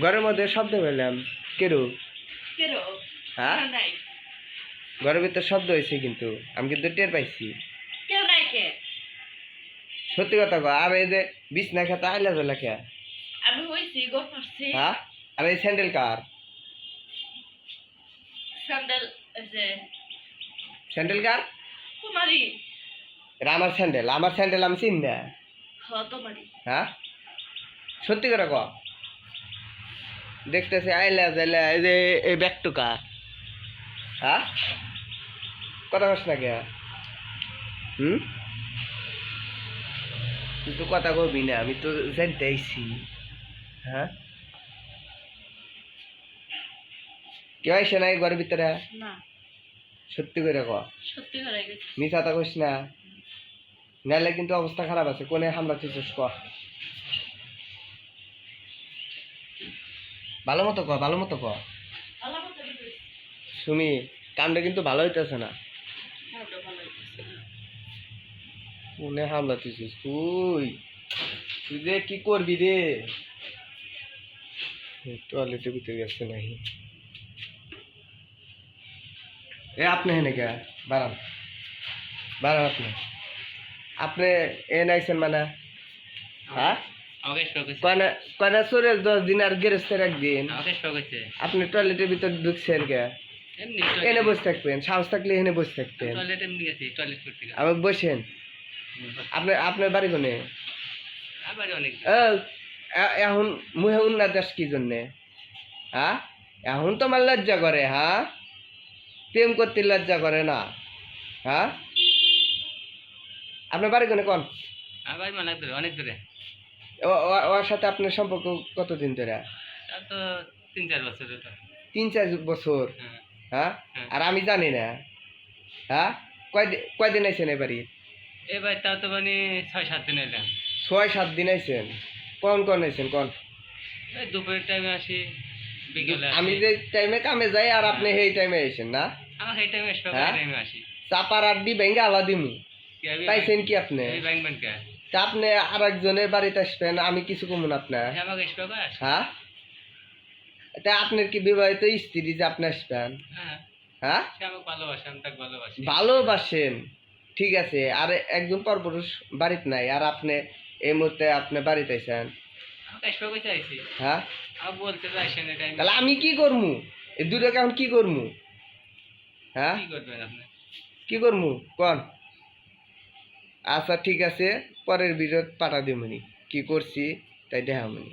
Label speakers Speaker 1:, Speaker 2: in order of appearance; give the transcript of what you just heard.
Speaker 1: ঘরের মধ্যে শব্দ পেলাম কেরো হ্যাঁ ঘরের ভিতর শব্দ হয়েছে কিন্তু আমি কিন্তু টের পাইছি সত্যি কথা কো আর এই যে বিছনা খেতে আইলা তো লেখা
Speaker 2: আমি হইছি গো করছি
Speaker 1: হ্যাঁ আর এই স্যান্ডেল কার
Speaker 2: স্যান্ডেল যে
Speaker 1: স্যান্ডেল কার
Speaker 2: তোমারই
Speaker 1: এটা আমার স্যান্ডেল আমি চিনি না
Speaker 2: তোমারই
Speaker 1: হ্যাঁ সত্যি করে ক দেখতেছি আইলা যাইলা এই যে এই ব্যাগটুকা হ্যাঁ কথা কস না কে তুই তো কথা কবি না আমি তো জানতে আইছি হ্যাঁ কেউ আইসে নাই ঘরের ভিতরে
Speaker 2: না
Speaker 1: সত্যি করে ক
Speaker 2: সত্যি করে গেছি
Speaker 1: মিছা তা কইস না নাহলে কিন্তু অবস্থা খারাপ আছে কোনে হামলা চিছিস ক ভালো মতো ক
Speaker 2: আল্লাহ মতো
Speaker 1: সুমি কামটা কিন্তু ভালো হইতেছে না কোনে হামলা চিছিস তুই তুই যে কি করবি রে টয়লেটের ভিতরে গেছে নাকি এ আপনি হেনে কে বাড়ান আপনি আপনি এ নাইছেন মানে হ্যাঁ কয়না চোরে 10 দিন আর গেরেস্তের একদিন আপনি টয়লেটের ভিতর ঢুকছেন কে এনে বসে থাকবেন সাহস থাকলে এনে বসে থাকতেন আমি বসেন আপনার বাড়ি কোনে এখন মুহে উন্না দাস কি জন্যে হ্যাঁ এখন তো আমার লজ্জা করে হ্যাঁ প্রেম করতে লজ্জা করে না হ্যাঁ আপনার বাড়ি কোনে কোন
Speaker 2: অনেক দূরে
Speaker 1: ওর সাথে আপনার সম্পর্ক কতদিন ধরে
Speaker 2: তো 3-4 বছর
Speaker 1: 3-4 বছর হ্যাঁ আর আমি জানি না হ্যাঁ কয়দিন আইছেন এবারে
Speaker 2: এবার তাও তো মানে 6-7 দিন এলাম
Speaker 1: 6-7 দিন আইছেন কোন আইছেন কোন
Speaker 2: দুপুরের টাইমে আসি বিকেলে
Speaker 1: আমি যে টাইমে কামে যাই আর আপনি সেই টাইমে আইছেন না
Speaker 2: আমার সেই টাইমে আসি
Speaker 1: চাপার আড্ডি ভেঙে আলা দিমু পাইছেন কি আপনি তা আপনি আর একজনের বাড়িতে আসবেন আমি কিছু কমুন আপনার হ্যাঁ তা আপনার কি বিবাহিত স্ত্রী যে আপনি আসবেন হ্যাঁ ভালোবাসেন ঠিক আছে আর একজন পরপুরুষ বাড়িতে নাই আর আপনি এই মুহূর্তে আপনি বাড়িতে আইছেন হ্যাঁ তাহলে আমি কি করবো এই দুটোকে এখন কি করবো হ্যাঁ কি করবো কোন আচ্ছা ঠিক আছে পরের ভিডিও পাঠা দিমনি কি করছি তাই দেখামনি